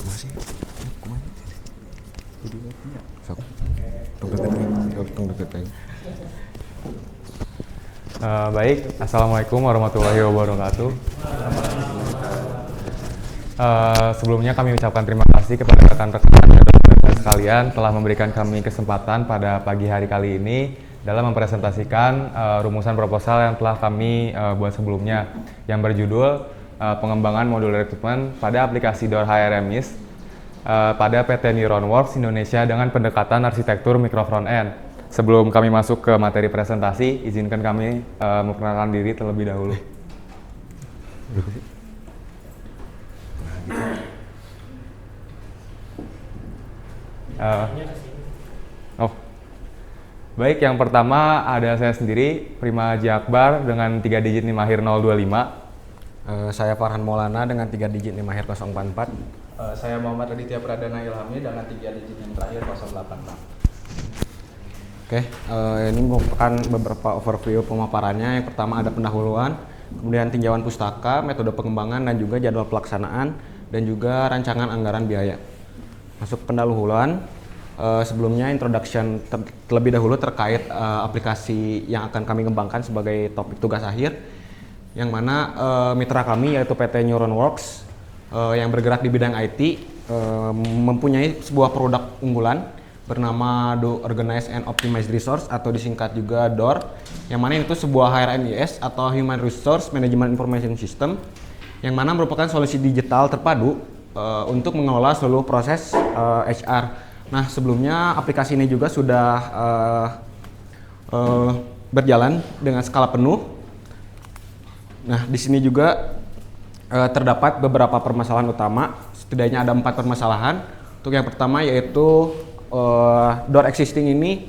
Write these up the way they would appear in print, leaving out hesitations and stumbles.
Masih kemana? Sok. Tong deket aja. Baik, Assalamualaikum warahmatullahi wabarakatuh. Sebelumnya kami ucapkan terima kasih kepada rekan-rekan dan rekan sekalian telah memberikan kami kesempatan pada pagi hari kali ini dalam mempresentasikan rumusan proposal yang telah kami buat sebelumnya yang berjudul pengembangan modul rekrutmen pada aplikasi Door HRMIS pada PT Neuronworks Indonesia dengan pendekatan arsitektur mikro front end. Sebelum kami masuk ke materi presentasi, izinkan kami memperkenalkan diri terlebih dahulu. Baik, yang pertama ada saya sendiri, Prima Haji Akbar dengan 3 digit NIM akhir 025. Saya Farhan Maulana dengan 3 digit NIM akhir 044. Saya Muhammad Aditya Pradana Ilhami dengan 3 digit NIM terakhir 086. Oke, ini merupakan beberapa overview pemaparannya. Yang pertama ada pendahuluan, kemudian tinjauan pustaka, metode pengembangan, dan juga jadwal pelaksanaan, dan juga rancangan anggaran biaya. Masuk pendahuluan, sebelumnya introduction terlebih dahulu terkait aplikasi yang akan kami kembangkan sebagai topik tugas akhir, yang mana mitra kami yaitu PT Neuronworks yang bergerak di bidang IT mempunyai sebuah produk unggulan bernama Do Organize and Optimize Resource atau disingkat juga DOR, yang mana itu sebuah HRMIS atau Human Resource Management Information System, yang mana merupakan solusi digital terpadu untuk mengelola seluruh proses HR. Nah, sebelumnya aplikasi ini juga sudah berjalan dengan skala penuh. Nah, di sini juga terdapat beberapa permasalahan utama, setidaknya ada 4 permasalahan. Untuk yang pertama yaitu Door existing ini,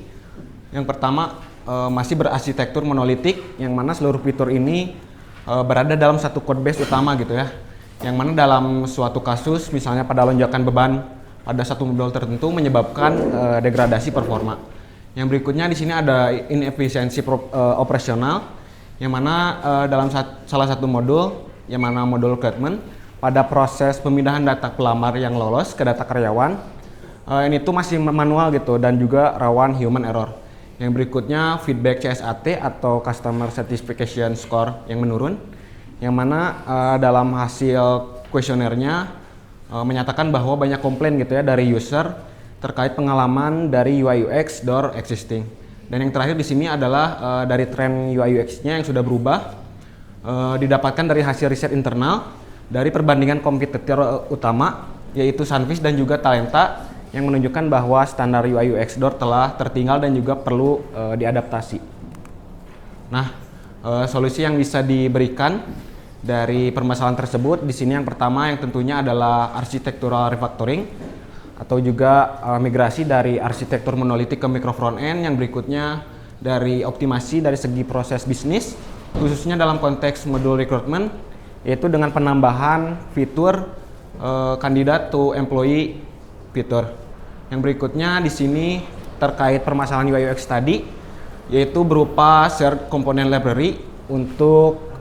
yang pertama masih berarsitektur monolitik, yang mana seluruh fitur ini berada dalam satu code base utama gitu ya, yang mana dalam suatu kasus misalnya pada lonjakan beban pada satu modul tertentu menyebabkan degradasi performa. Yang berikutnya di sini ada inefisiensi operasional, yang mana dalam salah satu modul, yang mana modul recruitment, pada proses pemindahan data pelamar yang lolos ke data karyawan, ini tuh masih manual gitu dan juga rawan human error. Yang berikutnya feedback CSAT atau Customer Satisfaction Score yang menurun, yang mana dalam hasil kuesionernya menyatakan bahwa banyak komplain gitu ya dari user terkait pengalaman dari UI UX Door existing. Dan yang terakhir di sini adalah dari tren UI UX-nya yang sudah berubah, didapatkan dari hasil riset internal dari perbandingan kompetitor utama yaitu Sunfish dan juga Talenta, yang menunjukkan bahwa standar UI UX Door telah tertinggal dan juga perlu diadaptasi. Nah, solusi yang bisa diberikan dari permasalahan tersebut di sini yang pertama yang tentunya adalah architectural refactoring atau juga migrasi dari arsitektur monolitik ke micro front end. Yang berikutnya dari optimasi dari segi proses bisnis, khususnya dalam konteks modul recruitment, yaitu dengan penambahan fitur candidate to employee fitur. Yang berikutnya di sini terkait permasalahan UI UX tadi, yaitu berupa shared component library untuk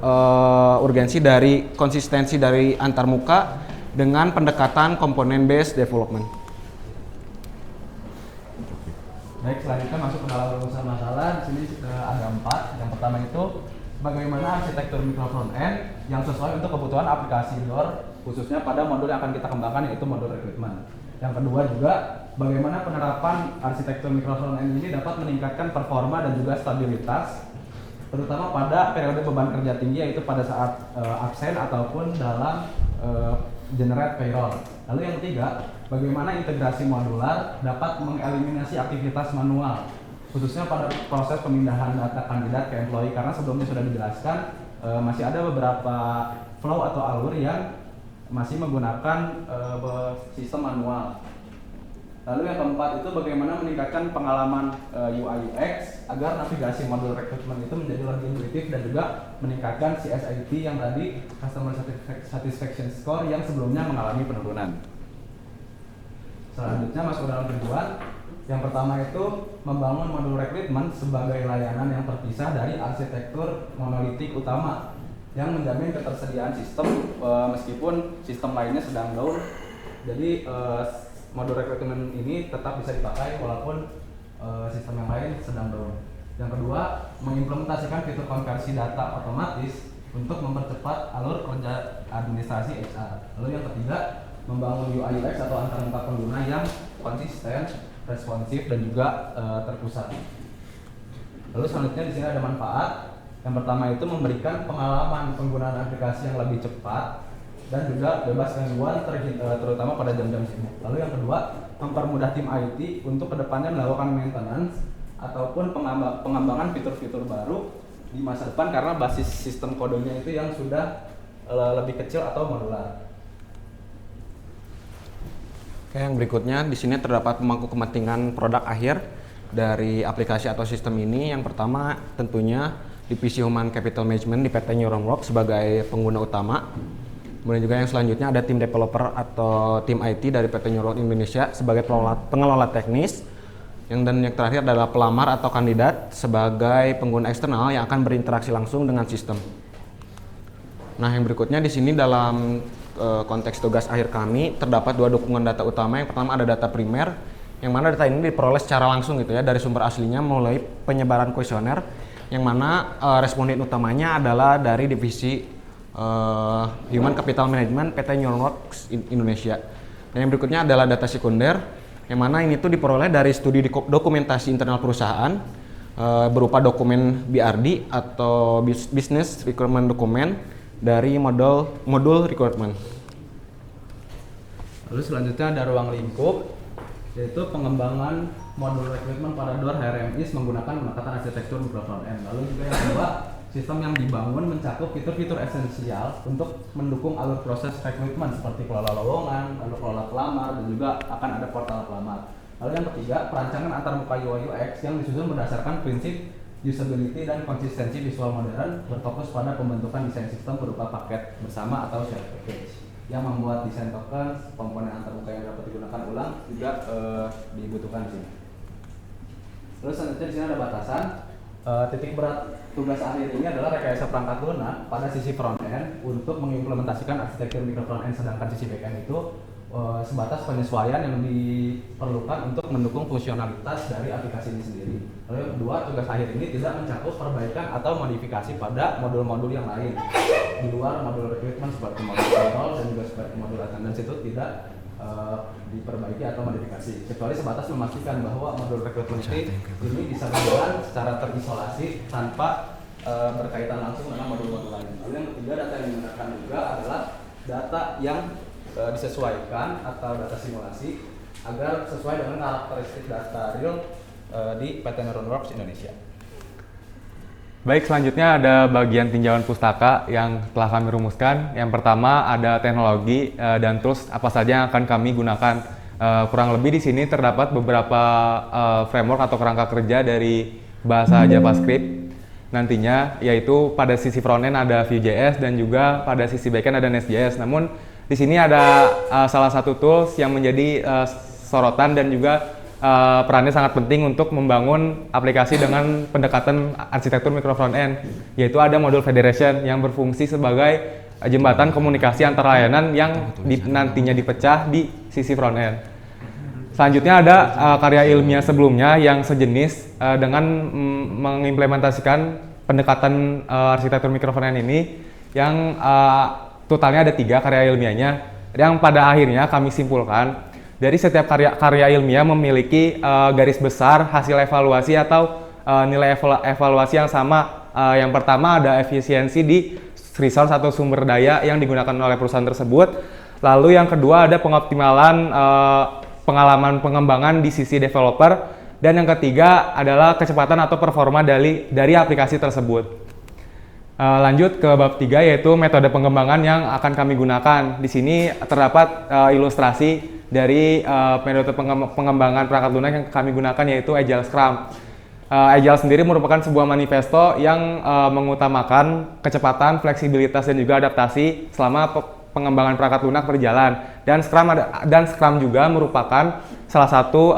urgensi dari konsistensi dari antarmuka dengan pendekatan komponen based development. Baik, selanjutnya masuk ke dalam rumusan masalah. Di sini ada 4. Yang pertama itu bagaimana arsitektur micro front end yang sesuai untuk kebutuhan aplikasi Door, khususnya pada modul yang akan kita kembangkan yaitu modul recruitment. Yang kedua juga bagaimana penerapan arsitektur micro front end ini dapat meningkatkan performa dan juga stabilitas, terutama pada periode beban kerja tinggi yaitu pada saat absen ataupun dalam generate payroll. Lalu yang ketiga, bagaimana integrasi modular dapat mengeliminasi aktivitas manual, khususnya pada proses pemindahan data kandidat ke employee, karena sebelumnya sudah dijelaskan masih ada beberapa flow atau alur yang masih menggunakan sistem manual. Lalu yang keempat itu bagaimana meningkatkan pengalaman UI UX agar navigasi modul rekrutmen itu menjadi lebih intuitif dan juga meningkatkan CSAT yang tadi Customer Satisfaction Score yang sebelumnya mengalami penurunan. Selanjutnya masuk dalam tujuan. Yang pertama itu membangun modul rekrutmen sebagai layanan yang terpisah dari arsitektur monolitik utama, yang menjamin ketersediaan sistem meskipun sistem lainnya sedang down. Jadi modul rekrutmen ini tetap bisa dipakai walaupun sistem yang lain sedang down. Yang kedua, mengimplementasikan fitur konversi data otomatis untuk mempercepat alur kerja administrasi HR. Lalu yang ketiga, membangun UI UX atau antarmuka pengguna yang konsisten, responsif dan juga terpusat. Lalu selanjutnya di sini ada manfaat. Yang pertama itu memberikan pengalaman penggunaan aplikasi yang lebih cepat dan juga bebas gangguan terutama pada jam-jam sibuk. Lalu yang kedua, mempermudah tim IT untuk kedepannya melakukan maintenance ataupun pengembangan fitur-fitur baru di masa depan karena basis sistem kodenya itu yang sudah lebih kecil atau modular. Oke, yang berikutnya di sini terdapat pemangku kepentingan produk akhir dari aplikasi atau sistem ini. Yang pertama tentunya Divisi Human Capital Management di PT Neuronworks sebagai pengguna utama. Kemudian juga yang selanjutnya ada tim developer atau tim IT dari PT Neuronworks Indonesia sebagai pengelola teknis. Dan yang terakhir adalah pelamar atau kandidat sebagai pengguna eksternal yang akan berinteraksi langsung dengan sistem. Nah, yang berikutnya di sini dalam konteks tugas akhir kami terdapat dua dukungan data utama. Yang pertama ada data primer, yang mana data ini diperoleh secara langsung gitu ya dari sumber aslinya melalui penyebaran kuesioner, yang mana responden utamanya adalah dari divisi Human Capital Management PT Neuronworks Indonesia. Dan yang berikutnya adalah data sekunder, yang mana ini tuh diperoleh dari studi dokumentasi internal perusahaan berupa dokumen BRD atau Business Requirement Document dari modul requirement. Lalu selanjutnya ada ruang lingkup, yaitu pengembangan modul rekrutmen pada DOR HRMIS menggunakan pendekatan arsitektur mikro front-end. Lalu juga yang kedua, sistem yang dibangun mencakup fitur-fitur esensial untuk mendukung alur proses rekrutmen seperti kelola lowongan, lalu kelola pelamar, dan juga akan ada portal pelamar. Lalu yang ketiga, perancangan antarmuka UI UX yang disusun berdasarkan prinsip usability dan konsistensi visual modern, berfokus pada pembentukan desain sistem berupa paket bersama atau shared package yang membuat desain token, komponen antarmuka yang dapat digunakan ulang juga dibutuhkan di sini. Lalu selanjutnya di sini ada batasan. Titik berat tugas akhir ini adalah rekayasa perangkat lunak pada sisi front end untuk mengimplementasikan arsitektur micro front end, sedangkan sisi back end itu sebatas penyesuaian yang diperlukan untuk mendukung fungsionalitas dari aplikasi ini sendiri. Lalu yang kedua, tugas akhir ini tidak mencakup perbaikan atau modifikasi pada modul-modul yang lain di luar modul recruitment seperti modul payroll dan juga seperti modul attendance itu tidak diperbaiki atau modifikasi, kecuali sebatas memastikan bahwa modul rekrutmen ini bisa berjalan secara terisolasi tanpa berkaitan langsung dengan modul-modul lain. Lalu yang ketiga, data yang digunakan juga adalah data yang disesuaikan atau data simulasi agar sesuai dengan karakteristik data real di PT Neuronworks Indonesia. Baik, selanjutnya ada bagian tinjauan pustaka yang telah kami rumuskan. Yang pertama ada teknologi dan tools apa saja yang akan kami gunakan. Kurang lebih di sini terdapat beberapa framework atau kerangka kerja dari bahasa JavaScript nantinya, yaitu pada sisi frontend ada Vue.js dan juga pada sisi backend ada Nest.js. Namun di sini ada salah satu tools yang menjadi sorotan dan juga perannya sangat penting untuk membangun aplikasi dengan pendekatan arsitektur micro front end, yaitu ada modul federation yang berfungsi sebagai jembatan komunikasi antar layanan yang nantinya dipecah di sisi front end. Selanjutnya ada karya ilmiah sebelumnya yang sejenis dengan mengimplementasikan pendekatan arsitektur micro front end ini yang totalnya ada 3 karya ilmiahnya, yang pada akhirnya kami simpulkan dari setiap karya ilmiah memiliki garis besar hasil evaluasi atau nilai evaluasi yang sama. Yang pertama ada efisiensi di resource atau sumber daya yang digunakan oleh perusahaan tersebut. Lalu yang kedua ada pengoptimalan pengalaman pengembangan di sisi developer. Dan yang ketiga adalah kecepatan atau performa dari aplikasi tersebut. Lanjut ke bab 3, yaitu metode pengembangan yang akan kami gunakan. Di sini terdapat ilustrasi dari metode pengembangan perangkat lunak yang kami gunakan, yaitu Agile Scrum. Agile sendiri merupakan sebuah manifesto yang mengutamakan kecepatan, fleksibilitas, dan juga adaptasi selama pengembangan perangkat lunak berjalan. Dan Scrum juga merupakan salah satu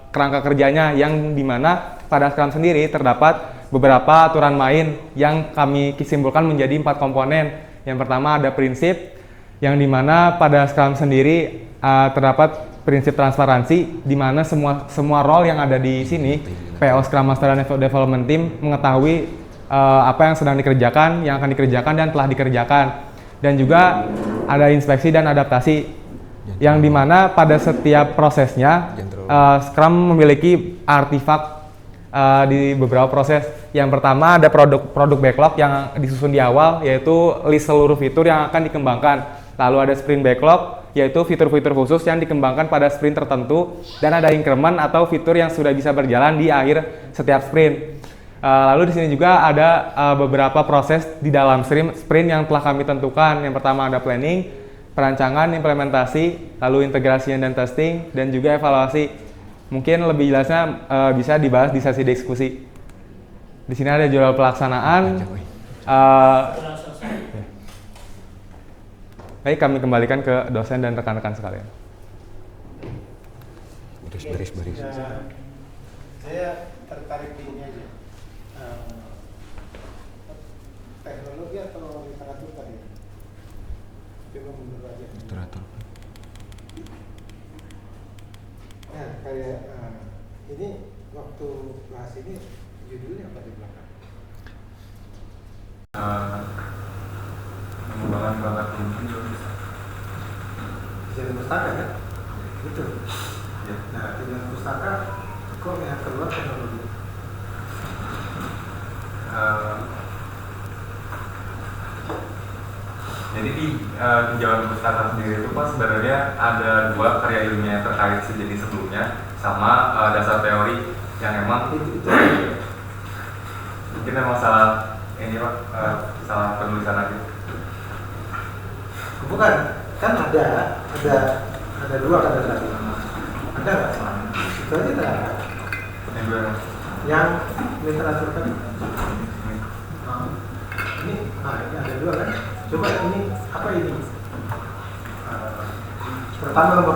kerangka kerjanya, yang dimana pada Scrum sendiri terdapat beberapa aturan main yang kami simpulkan menjadi 4 komponen. Yang pertama ada prinsip, yang dimana pada Scrum sendiri terdapat prinsip transparansi, di mana semua role yang ada di sini, PO, Scrum Master, dan Development Team mengetahui apa yang sedang dikerjakan, yang akan dikerjakan, dan telah dikerjakan. Dan juga ada inspeksi dan adaptasi, yang dimana pada setiap prosesnya Scrum memiliki artifak di beberapa proses. Yang pertama ada produk backlog yang disusun di awal, yaitu list seluruh fitur yang akan dikembangkan. Lalu ada sprint backlog, yaitu fitur-fitur khusus yang dikembangkan pada sprint tertentu, dan ada increment atau fitur yang sudah bisa berjalan di akhir setiap sprint. Lalu di sini juga ada beberapa proses di dalam sprint yang telah kami tentukan. Yang pertama ada planning, perancangan, implementasi, lalu integrasi dan testing, dan juga evaluasi. Mungkin lebih jelasnya bisa dibahas di sesi diskusi. Di sini ada jadwal pelaksanaan. Baik, kami kembalikan ke dosen dan rekan-rekan sekalian. Baris. Saya tertarik di ini aja. Teknologi atau literatur tadi? Coba mundur aja. Literatur. Nah, kayak ini waktu bahas ini judulnya apa di belakang? Pengembangan bakat mungkin juga bisa. Bisa di pustaka kan? Betul. Ya. Nah, di pustaka kok yang keluar teknologi? Jadi di pinjaman pustaka sendiri itu Pak sebenarnya ada 2 karya ilmiah yang terkait sejenis sebelumnya sama dasar teori yang emang mungkin memang salah ini Pak, salah penulisan aja. Bukan, kan ada 2 kata tadi. Ada nggak? Itu aja tak ada. Yang 2 Yang literatur tadi. Ini ada 2 kan? Coba ini apa ini? Pertama nomor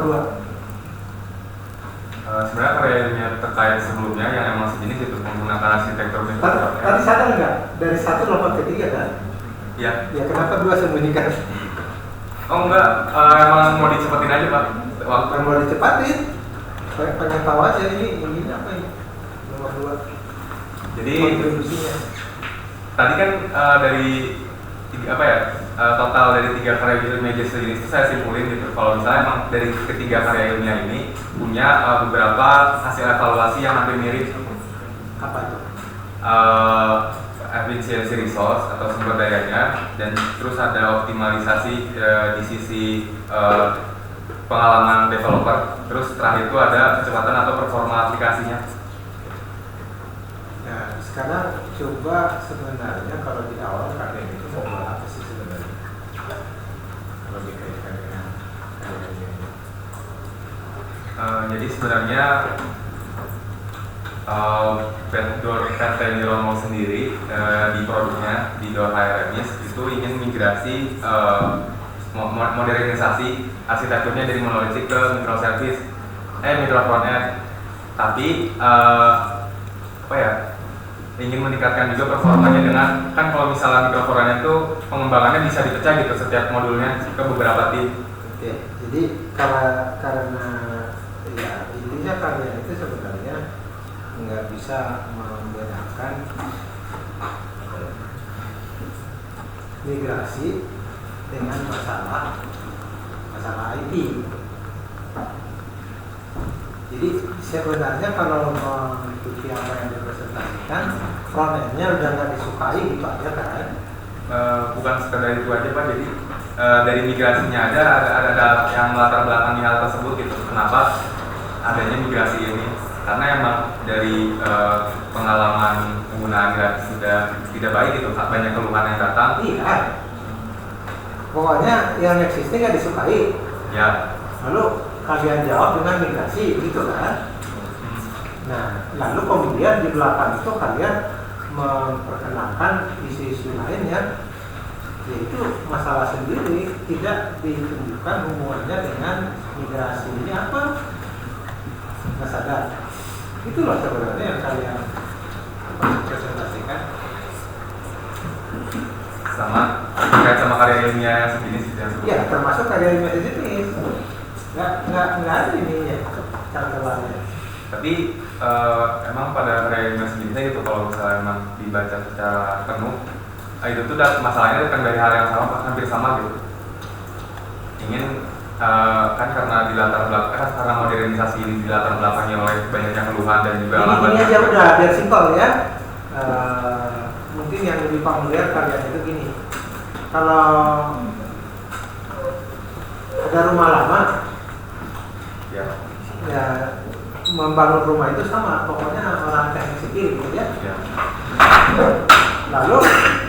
2. Sebenarnya karya ilmiah terkait sebelumnya yang emang sejenis itu menggunakan arsitektur Tadi sadar nggak? Dari 1 lompat ke 3 kan? Iya. Ya kenapa 2 sembunyikan? Oh enggak, emang mau dicepetin aja Pak. Waktu Mau dicepatin? Saya pengen tahu aja ini apa ini? Nomor 2. jadi Kontribusinya. tadi kan dari total dari 3 karya ilmiah sejenis itu saya simpulin gitu. Kalau misalnya emang dari ketiga karya ilmiah ini punya beberapa hasil evaluasi yang hampir mirip. Apa itu? Efisiensi resource atau sumber dayanya, dan terus ada optimalisasi di sisi pengalaman developer. Terus terakhir itu ada kecepatan atau performa aplikasinya. Nah, sekarang coba sebenarnya kalau di awal KDM itu mau apa sih sebenarnya? Kalau dikaitkan dengan Jadi sebenarnya PT Niromo sendiri di produknya di Door HRMIS itu ingin migrasi modernisasi arsitekturnya dari monolitik ke microservice, micro frontend. Tapi ingin meningkatkan juga performanya dengan, kan kalau misalnya micro frontend itu pengembangannya bisa dipecah gitu setiap modulnya ke beberapa tim. Oke, jadi karena ya intinya karya itu sebenarnya nggak bisa membedakan migrasi dengan masalah IT. Jadi sebenarnya kalau mengikuti apa yang dipresentasikan, frontendnya udah nggak disukai gitu aja kan? Bukan sekedar itu aja Pak, jadi dari migrasinya ada yang melatar belakangi hal tersebut gitu. Kenapa adanya migrasi ini? Karena emang dari pengalaman penggunaan gratis sudah tidak baik gitu, banyak keluhan yang datang. Iya. Pokoknya yang existing nggak disukai. Ya. Lalu kalian jawab dengan migrasi gitu kan? Nah, lalu kemudian di belakang itu kalian memperkenalkan isu-isu lainnya, yaitu masalah sendiri tidak ditunjukkan hubungannya dengan migrasi ini apa? Nggak sadar. Itulah sebenarnya yang kalian presentasikan sama terkait sama karya ilmiah sejenis gitu yang Iya, termasuk karya ilmiah sejenis. Nggak ada ininya cara terbangnya. Tapi emang pada karya ilmiah sejenisnya gitu kalau misalnya emang dibaca secara penuh, itu tuh masalahnya kan dari hal yang sama, hampir sama gitu. Ingin kan karena di latar belakang karena modernisasi ini di latar belakangnya oleh banyaknya keluhan dan juga Ini aja udah biar simpel ya. Mungkin yang lebih familiar kalian itu gini. Kalau ada rumah lama, ya membangun rumah itu sama, pokoknya orang teknik sipil gitu ya. Lalu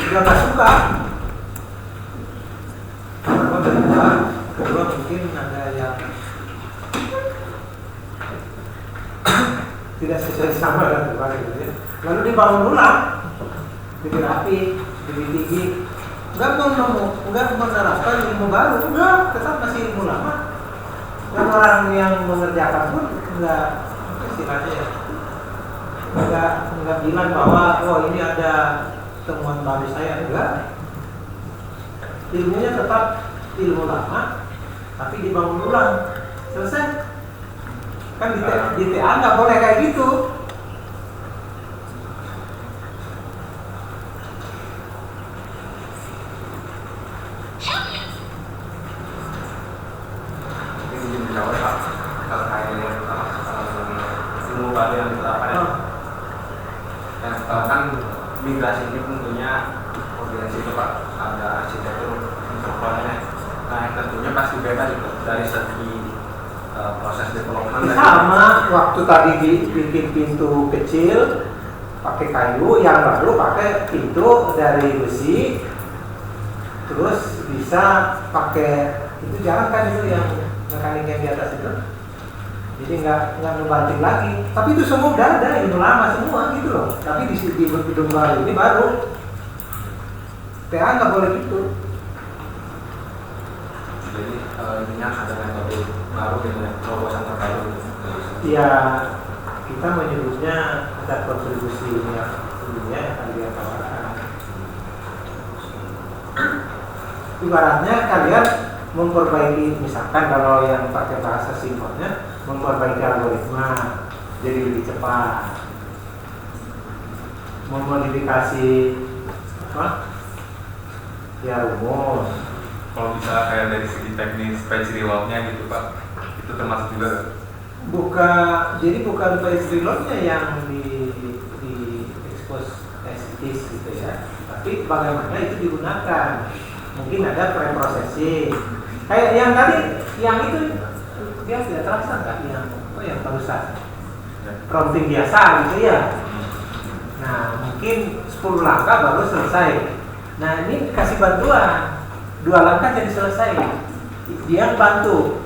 dia nggak suka. Kedua mungkin ada yang tidak sesuai sama dengan Tuhan gitu ya. Lalu dibangun ulang, lebih rapi, lebih tinggi. Enggak menerapkan ilmu baru, enggak, tetap masih ilmu lama. Dan orang yang mengerjakan pun enggak istilahnya ya, enggak bilang bahwa oh ini ada temuan baru saya, enggak. Ilmunya tetap ilmu lama, tapi dibangun ulang, selesai. Kan di TA nggak boleh kayak gitu. Ilmu baru yang diterapkan kan migrasi ini tentunya koordinasi itu Pak, ada arsitektur instrukturnya. Nah tentunya pasti beda gitu dari segi proses development. Sama waktu tadi bikin pintu kecil pakai kayu, yang baru pakai pintu dari besi, terus bisa pakai itu jarang kan itu yang mekanik yang di atas itu. Jadi nggak ngebanting lagi. Tapi itu semua udah ada, ilmu lama semua gitu loh. Tapi di gedung baru ini baru. PA nggak boleh gitu. Jadi intinya ada metode baru dengan terobosan terbaru. Ya kita menyebutnya ada kontribusi yang sebelumnya yang akan dia tawarkan. Ibaratnya kalian memperbaiki, misalkan kalau yang pakai bahasa simpelnya, memperbaiki algoritma jadi lebih cepat, memodifikasi apa? Ya rumus. kalau bisa kayak dari segi teknis page reload-nya gitu Pak, itu termasuk juga Jadi bukan page reload-nya yang di expose etis gitu ya, tapi bagaimana itu digunakan. Mungkin ada pre-processing kayak yang tadi, yang itu dia tidak terasa nggak yang barusan prompting biasa gitu ya. Nah mungkin 10 langkah baru selesai. Nah ini kasih bantuan 2 langkah jadi selesai. Dia bantu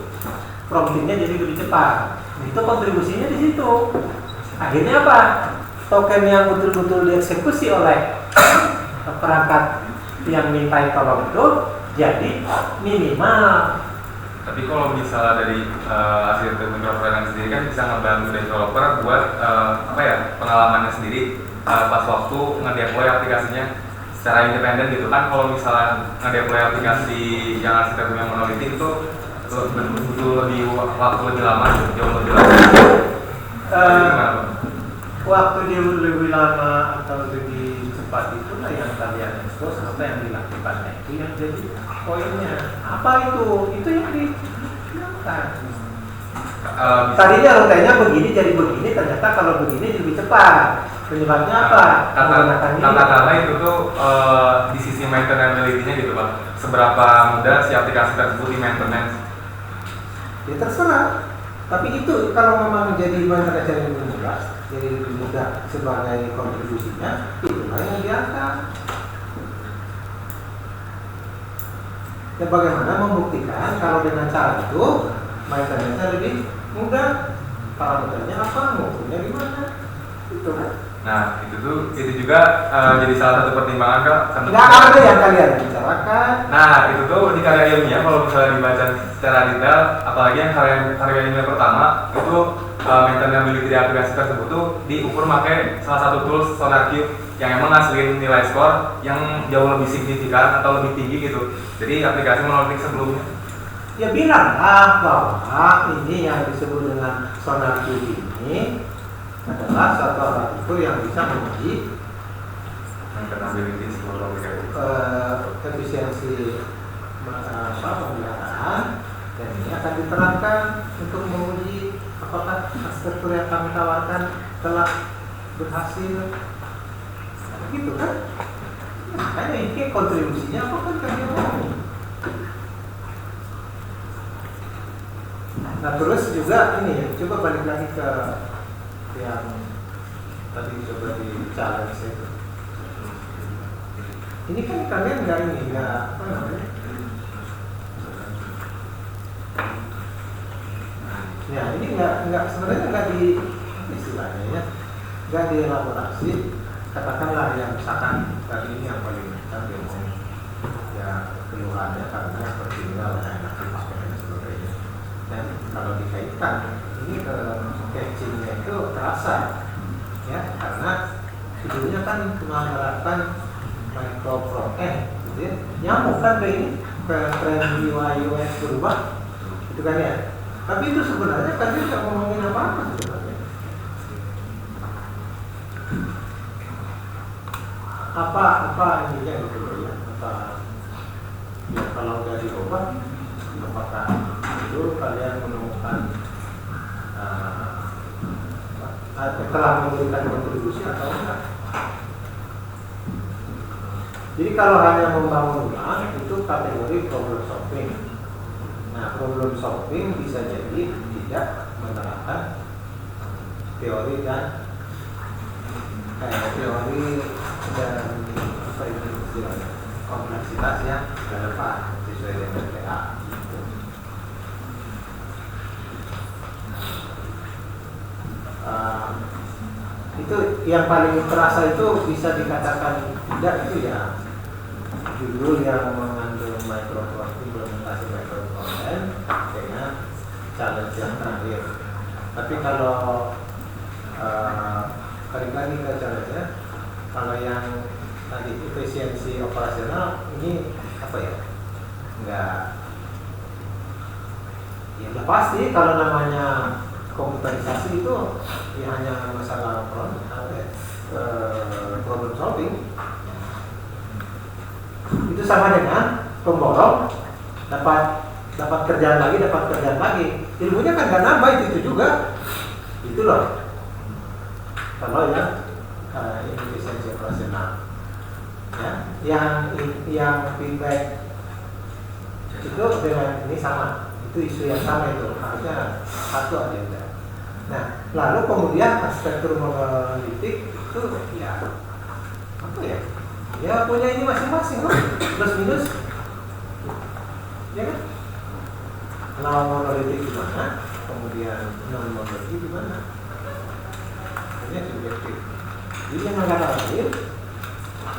promptingnya jadi lebih cepat. Nah, itu kontribusinya di situ. Akhirnya apa? Token yang betul-betul dieksekusi oleh perangkat yang minta tolong itu jadi minimal. Tapi kalau misalnya dari arsitektur microfrontend sendiri kan bisa ngebantu developer buat pengalamannya sendiri pas waktu ngedeploy aplikasinya secara independen gitu kan. Kalau misalnya ngedeploy aplikasi yang arsitekturnya monolitik itu butuh lebih waktu lebih lama, jauh lebih lama. Waktu dia lebih lama atau lebih cepat itulah yang kalian expose, apa yang dilakukannya itu yang jadi poinnya. Apa itu? Itu yang dilakukan. Tadinya rutenya begini jadi begini, ternyata kalau begini lebih cepat. Penyebabnya apa? Katakanlah itu tuh di sisi maintainability-nya gitu Pak. Seberapa mudah si aplikasi tersebut di maintenance? Ya terserah. Tapi itu kalau memang jadi maintenance yang lebih mudah, jadi lebih mudah sebagai kontribusinya, itulah yang diangkat. Dan bagaimana membuktikan kalau dengan cara itu maintenance-nya lebih mudah? Parameternya apa? Ngukurnya gimana? Itu. Nah, itu juga jadi salah satu pertimbangan Kak. Nggak ada yang kalian bicarakan. Nah, itu tuh di karya ilmiah kalau misalnya dibaca secara detail, apalagi yang karya ilmiah pertama itu maintainability di aplikasi tersebut tuh diukur pakai salah satu tools SonarQube yang emang ngasilin nilai skor yang jauh lebih signifikan atau lebih tinggi gitu. Jadi aplikasi monolitik sebelumnya. Ya bilanglah bahwa ini yang disebut dengan SonarQube ini adalah satu alat ukur yang bisa menguji efisiensi pemeliharaan, dan ini akan diterapkan untuk menguji apakah arsitektur yang kami tawarkan telah berhasil, gitu kan? Makanya ini kontribusinya apa kan kami mau. Nah terus juga ini, coba balik lagi ke yang tadi coba di challenge itu. Ini kan kalian nggak apa namanya? Ya ini nggak sebenarnya nggak di istilahnya ya, nggak dielaborasi. Katakanlah yang misalkan tadi ini yang paling kita ngomong ya keluhannya karena seperti ini lah enak dan sebagainya. Dan kalau dikaitkan ini ke catchingnya itu terasa ya, karena videonya kan mengharapkan micro front end, gitu ya. Nyambung kan ke ini, ke tren UI UX berubah, itu kan ya. Tapi itu sebenarnya kan dia nggak ngomongin apa-apa sebenarnya. Apa ininya gitu ya? Apa ya, kalau udah diubah, apakah itu kalian menemukan telah memberikan kontribusi atau enggak? Jadi kalau hanya membangun ulang itu kategori problem solving. Nah, problem solving bisa jadi tidak menerapkan teori dan apa itu istilahnya, kompleksitas yang relevan sesuai dengan PA. Itu yang paling terasa itu bisa dikatakan tidak itu ya judul yang mengandung implementasi microcontent dengan challenge yang terakhir. Tapi kalau balik lagi ke challenge-nya, kalau yang tadi efisiensi operasional ini apa ya? Enggak ya udah pasti kalau namanya komputerisasi itu ya hanya masalah problem solving. Itu sama dengan pemborong dapat kerjaan lagi. Ilmunya kan gak nambah, itu juga. Itu loh. Kalau yang efisiensi operasional, ya, yang feedback itu dengan ini sama. Itu isu yang sama, itu harusnya satu aja udah. Nah, lalu kemudian arsitektur monolitik itu ya apa ya? Ya punya ini masing-masing loh, plus minus, ya kan? Kalau monolitik gimana, kemudian non monolitik gimana? Ini subjektif. Jadi yang kata lain,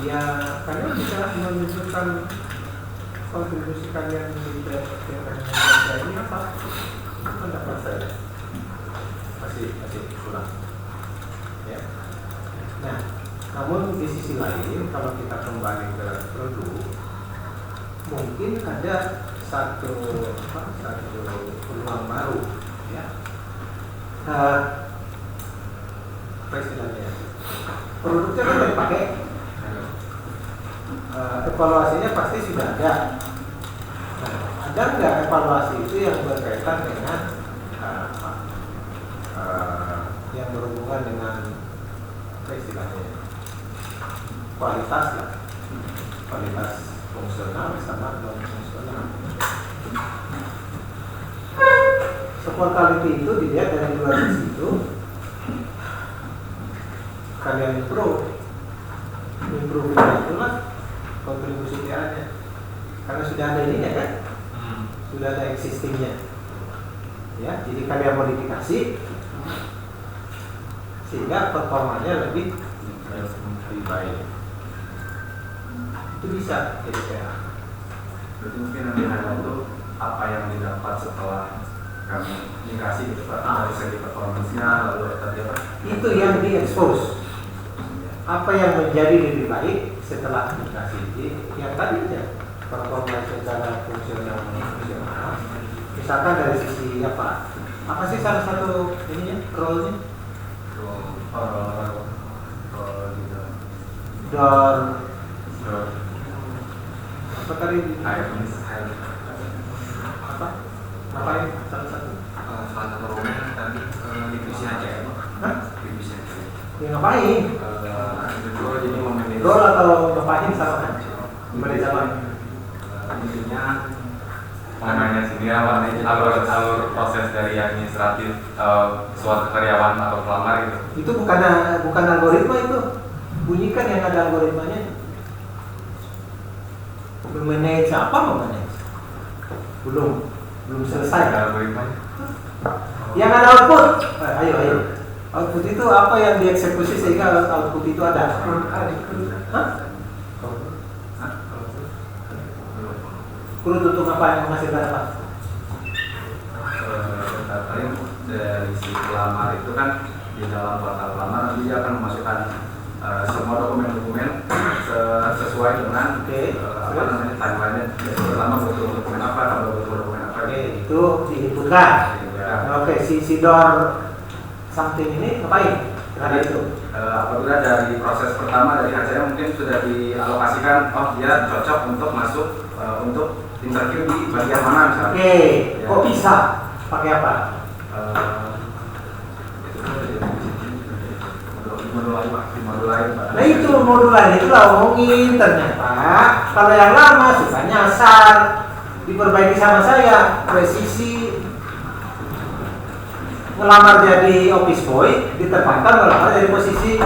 ya kalian bisa menunjukkan kontribusi kalian di daerah ini apa? Pendapat saya masih kurang. Ya. Nah, namun di sisi lain kalau kita kembali ke produk, mungkin ada satu peluang baru, ya. Apa istilahnya? Produknya kan dipakai, evaluasinya pasti sudah ada. Nah, ada nggak evaluasi itu yang berkaitan dengan yang berhubungan dengan apa istilahnya? Kualitas lah, kualitas fungsional sama non fungsional. Supportability itu dilihat dari dua sisi itu. Kalian improve itulah kontribusi TA-nya, karena sudah ada ininya kan, sudah ada existingnya, ya. Jadi kalian modifikasi sehingga performanya lebih baik. Itu bisa jadi TA. Berarti mungkin nanti ada itu apa yang didapat setelah kami migrasi gitu Pak, dari segi performance-nya, lalu tadi apa? Itu yang di-expose. apa yang menjadi lebih baik setelah migrasi yang tadi ya, performa secara fungsional. Misalkan dari sisi apa sih salah satu ininya, role-nya? Door apa tadi? Apa? Ngapain salah satu? Salah satu rumah tadi divisi aja ya, Hah? divisi aja. Ya ngapain? Itu jadi memanage. Role atau ngapain sama kan? Gimana zaman? Intinya Mengenai sini alur proses dari administratif suatu karyawan atau pelamar gitu. Itu bukan algoritma itu. Bunyikan yang ada algoritmanya. Memanage apa memanage? Belum selesai. Ada algoritmanya. Yang ada output. Ayo. Output itu apa yang dieksekusi sehingga output itu ada? Hah? Kurut untuk apa yang menghasilkan apa? paling dari si pelamar itu kan di dalam portal pelamar nanti dia akan memasukkan semua dokumen-dokumen sesuai dengan apa namanya timeline-nya. Jadi pertama butuh dokumen apa, kalau butuh dokumen apa. Oke, itu diinputkan. Oke, si door something ini ngapain? Ada itu. Apabila dari proses pertama dari HCM mungkin sudah dialokasikan, oh dia cocok untuk masuk untuk interview di bagian mana misalnya. Oke, kok bisa? Pakai apa? Modul lain Pak. Nah itu modul lain itu lah omongin, ternyata kalau yang lama suka nyasar, diperbaiki sama saya, presisi ngelamar jadi office boy, ditempatkan ngelamar jadi posisi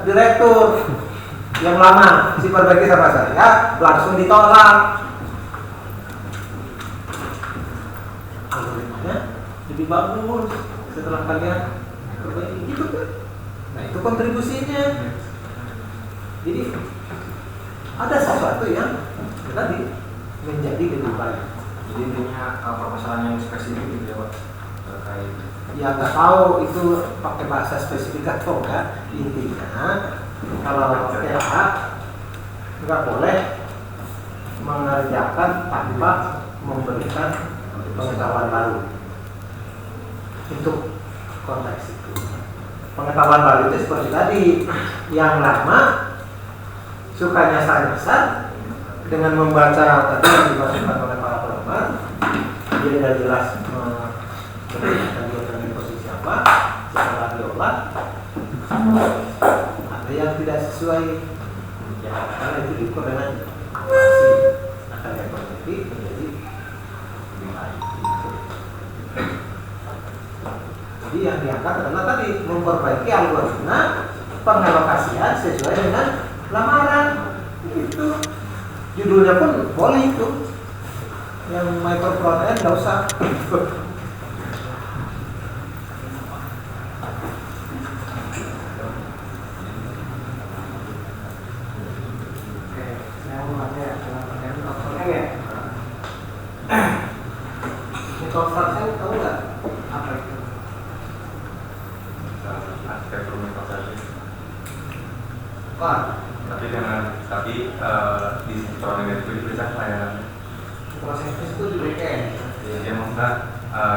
direktur. Yang lama diperbaiki sama saya, langsung ditolak. Algoritmanya lebih bagus setelah kalian perbaiki gitu kan. Nah itu kontribusinya. Jadi ada sesuatu yang tadi menjadi lebih baik. Jadi intinya permasalahan yang spesifik gitu ya Pak terkait. Ya nggak tahu itu pakai bahasa spesifik atau enggak. Intinya kalau PH nggak boleh mengerjakan tanpa memberikan pengetahuan baru untuk konteks itu. Pengetahuan baru itu seperti tadi, yang lama suka nyasar-nyasar dengan membaca tadi yang dimasukkan oleh para pelamar, dia tidak jelas menentukan di posisi apa, setelah diolah ada yang tidak sesuai, ya karena itu diukur dengan evaluasi akan yang terjadi menjadi lebih baik. Jadi yang diangkat adalah tadi memperbaiki algoritma pengalokasian sesuai dengan lamaran. Itu judulnya pun boleh itu. Yang micro front end nggak usah. Microstructure tahu nggak apa itu? Arsitektur microservice. Wah, Tapi di frontend itu diberikan layanan. microservice itu di backend. Ya maksudnya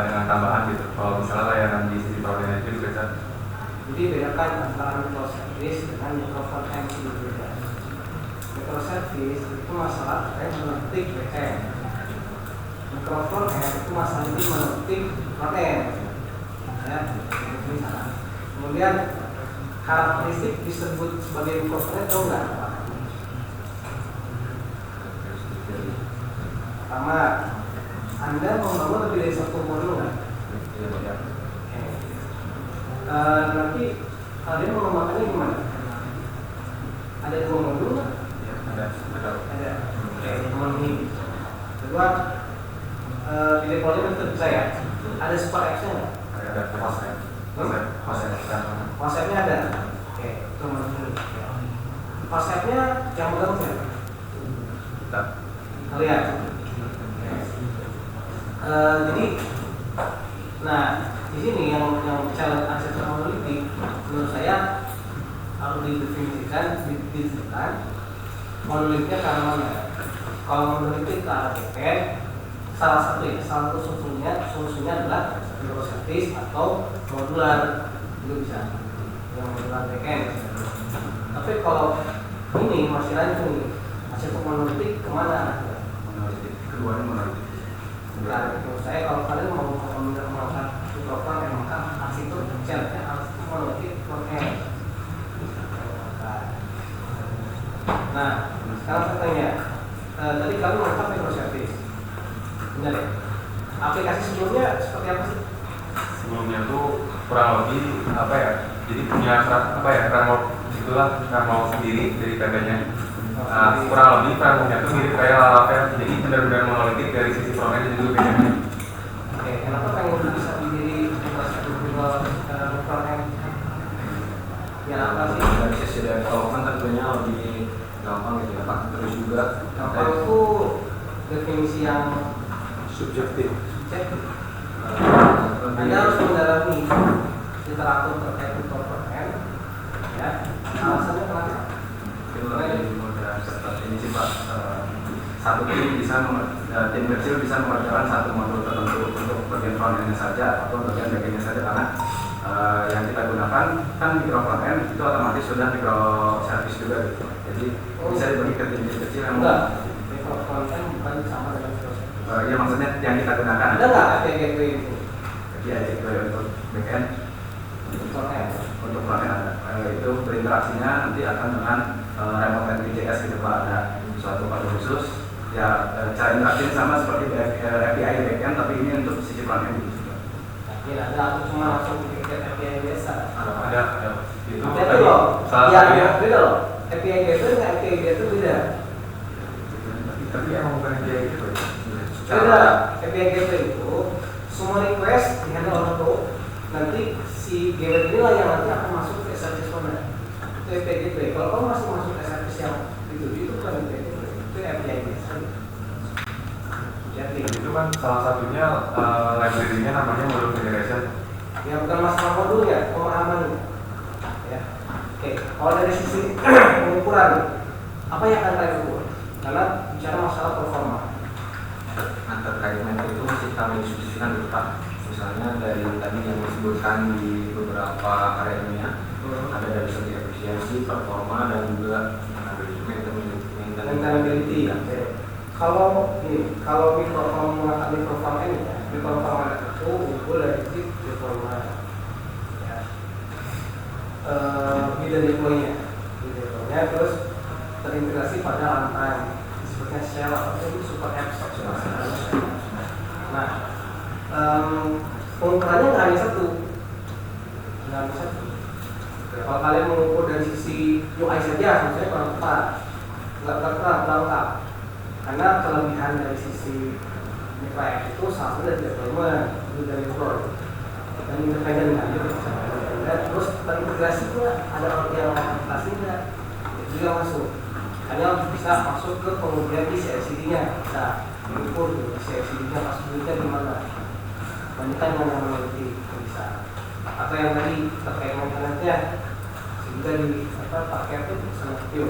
dengan tambahan gitu. Kalau misalnya layanan di sisi frontend itu diberikan. Jadi bedakan antara microservice dengan microfrontend itu berbeda. Microservice itu masalah terkait mengetik backend. Microfrontend itu masalah ini mengetik frontend. Ya, misalnya. Kemudian karakteristik disebut sebagai microfrontend tahu nggak? Pertama, Anda membangun lebih dari satu modul nggak? Nanti kalian mengembangkannya gimana? Ada 2 modul nggak? Ada. Oke, memenuhi. Kedua, di deployment tentu saya ada super apps-nya nggak? Ada Konsepnya ada. Oke, itu memenuhi. Konsepnya yang megang siapa? Kalian. Jadi, nah di sini yang challenge arsitektur monolitik menurut saya didefinisikan, ditentukan monolitnya ke arah mana. Kalau monolitik ke arah backend, salah satu solusinya adalah microservice atau modular, itu bisa yang modular backend. Tapi kalau ini masih lanjut nih, masih ke monolitik kemana? Monolitik, keduanya monolitik. Nah, menurut saya kalau kalian mau menggunakan mikrofon yang maka arsitektur kecilnya harus monolitik front-end. Nah, sekarang saya tanya, tadi kalian mengangkat microservice, benar ya? Aplikasi sebelumnya seperti apa sih? Sebelumnya tuh kurang lebih apa ya? Jadi punya framework itulah framework sendiri dari PT-nya. Kurang lebih frameworknya tuh mirip kayak Laravel, jadi benar-benar monolitik dari sisi frontend dan juga backend. Oke, kenapa pengen bisa berdiri front-end? Ya apa sih? Dari sisi development tentunya lebih gampang gitu ya Pak. Terus juga Gampang itu definisi yang subjektif. Anda harus mendalami literatur terkait front-end, ya. Alasannya kenapa? Itu lebih mudah seperti ini sih Pak. Satu tim kecil bisa mengerjakan satu modul tertentu untuk bagian front-end saja atau bagian back-end saja, karena yang kita gunakan kan micro front-end itu otomatis sudah micro service juga gitu. Jadi bisa dibagi ke tim kecil yang Enggak, micro front-end bukan sama dengan microservice. ya maksudnya yang kita gunakan. Ada nggak API gateway itu? Ya itu untuk back-end, Front-end. untuk front-end ada. Itu berinteraksinya nanti akan dengan remote NPJS gitu Pak, ada suatu kode khusus. Ya cara interaksi sama seperti API back-end, tapi ini untuk sisi front-end gitu. Mungkin ada atau cuma langsung ke API biasa? Ada. Itu Beda tadi loh. salah Ya, satunya. beda loh. API gateway dengan API gateway beda. Tapi emang bukan kayak gitu ya. Beda. API gateway itu semua request dihandle oleh itu. Nanti si gateway inilah yang nanti akan masuk ke service mana. Itu API gateway. Kalau kamu masih masuk ke service yang itu bukan API gateway. Itu API gateway. Jadi Itu kan salah satunya library-nya namanya module generation. ya bukan masalah modulnya, pemahamannya. Ya. Oke, kalau dari sisi pengukuran, apa yang akan kalian ukur? Karena bicara masalah performa. Nah terkait metode itu masih kami diskusikan dulu Pak. Misalnya dari tadi yang disebutkan di beberapa area ilmiah, ada dari segi efisiensi, performa, dan juga Maintainability. Kalau ini, kalau menggunakan microphone ini, ya, microphone itu ukur dari sisi performa. Ya. Bidang deploy-nya, terus terintegrasi pada runtime, disebutnya shell atau itu super apps. Nah, pengukurannya nggak hanya satu. Kalau kalian mengukur dari sisi UI saja, misalnya kurang tepat, nggak lengkap. Karena kelebihan dari sisi micro apps itu satu dari deployment, itu dari core, dan independen kan. Terus terintegrasi pula ada orang yang aplikasi nggak, itu juga masuk. Hanya bisa masuk ke kemudian di CI/CD-nya, bisa mengukur tuh CI/CD-nya masuknya di mana, bandingkan dengan yang meneliti bisa. Atau yang tadi terkait maintenance-nya, juga di paket itu sangat view.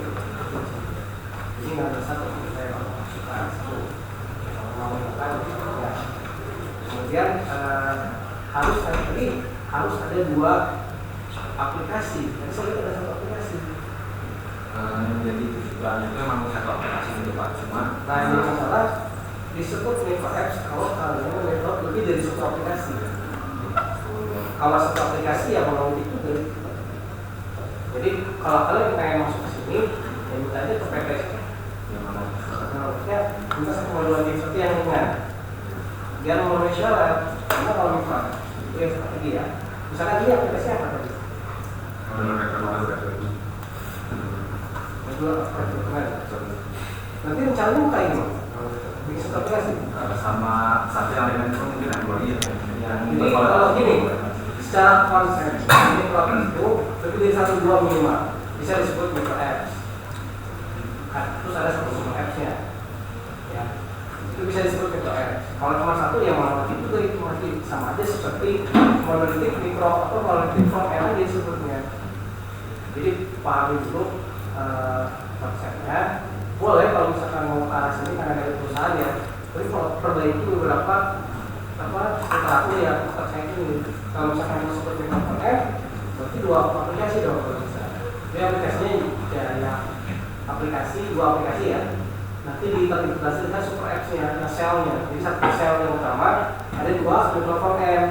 Jadi nggak ada satu saya kalau masukkan satu, kalau mau melakukan ya. Kemudian harus ada dua aplikasi. Jadi saya ada satu aplikasi. yang menjadi tujuannya itu memang satu aplikasi gitu Pak. Cuma Nah ini masalah disebut micro apps kalau kalian develop lebih dari satu aplikasi. Kalau satu aplikasi ya monolith itu dari. Jadi kalau kalian pengen masuk ke sini, ya minta aja ke PT. yang mana Monolithnya bisa satu modul seperti yang ringan. Biar memenuhi syarat. Karena kalau micro apps itu yang strategi ya. Misalkan ini aplikasi apa tadi? Nanti rencananya buka ini Mas? Bikin satu aplikasi. sama satu yang lain itu mungkin Android ya. Yang Jadi kalau gini, secara konsep ini apps itu lebih dari 1-2 minimal bisa disebut micro apps. Terus ada satu super apps-nya, ya itu bisa disebut micro apps. Kalau cuma satu ya monolith itu masih sama aja seperti monolithic micro atau monolithic front end disebutnya. Jadi pahami dulu konsepnya. Boleh kalau misalkan mau ke arah sini karena dari perusahaan ya, tapi kalau perbaiki beberapa perilaku ya terkait ini. Kalau misalkan mau seperti mikrofon F, berarti 2 aplikasi dong kalau bisa. Ini aplikasinya ya aplikasi, 2 aplikasi ya. Nanti terintegrasi dengan super apps-nya, shell-nya. Jadi satu shell yang utama, ada 2 mikrofon M.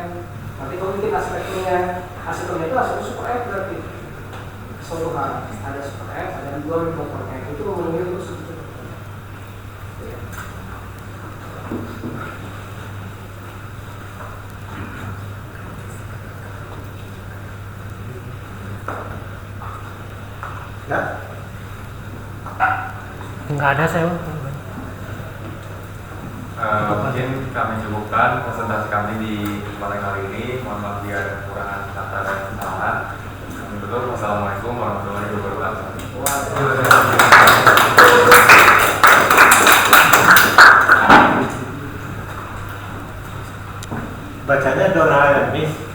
Nanti kalau bikin arsitekturnya itu arsitektur super app berarti keseluruhan. Ada super app, ada 2 mikrofon M. Itu memenuhi terus. Ya? Enggak ada saya. Mungkin kami cukupkan presentasi kami di kesempatan kali ini. Mohon maaf jika ada kekurangan kata dan kesalahan. Kami tutup. Wassalamualaikum warahmatullahi wabarakatuh. Bacanya Donald Miss.